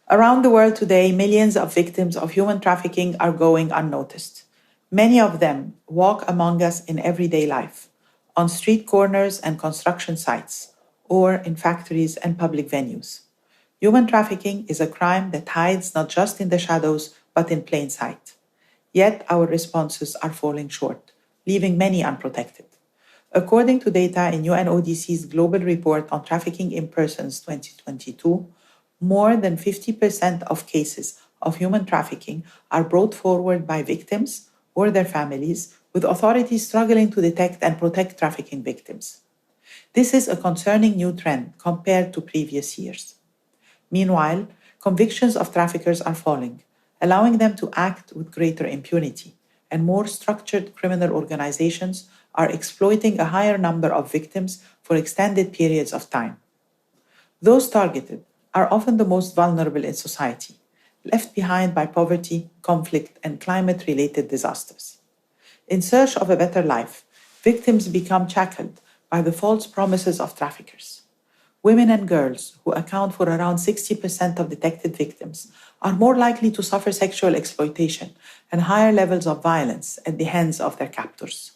Around the world today, millions of victims of human trafficking are going unnoticed. Many of them walk among us in everyday life, on street corners and construction sites, or in factories and public venues. Human trafficking is a crime that hides not just in the shadows, but in plain sight. Yet our responses are falling short, leaving many unprotected. According to data in UNODC's Global Report on Trafficking in Persons 2022, more than 50% of cases of human trafficking are brought forward by victims or their families, with authorities struggling to detect and protect trafficking victims. This is a concerning new trend compared to previous years. Meanwhile, convictions of traffickers are falling, allowing them to act with greater impunity, and more structured criminal organizations are exploiting a higher number of victims for extended periods of time. Those targeted are often the most vulnerable in society, left behind by poverty, conflict, and climate-related disasters. In search of a better life, victims become shackled by the false promises of traffickers. Women and girls, who account for around 60% of detected victims, are more likely to suffer sexual exploitation and higher levels of violence at the hands of their captors.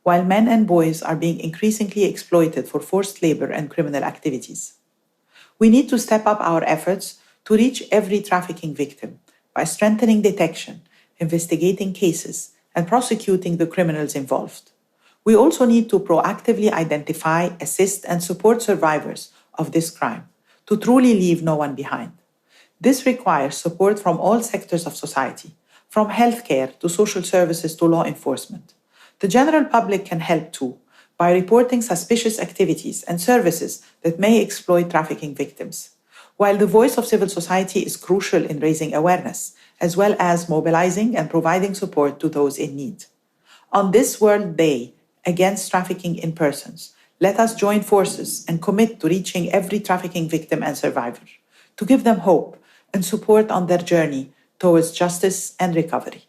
While men and boys are being increasingly exploited for forced labor and criminal activities. We need to step up our efforts to reach every trafficking victim by strengthening detection, investigating cases, and prosecuting the criminals involved. We also need to proactively identify, assist, and support survivors of this crime to truly leave no one behind. This requires support from all sectors of society, from healthcare to social services to law enforcement. The general public can help too, by reporting suspicious activities and services that may exploit trafficking victims. While the voice of civil society is crucial in raising awareness, as well as mobilizing and providing support to those in need. On this World Day Against Trafficking in Persons, let us join forces and commit to reaching every trafficking victim and survivor, to give them hope and support on their journey towards justice and recovery.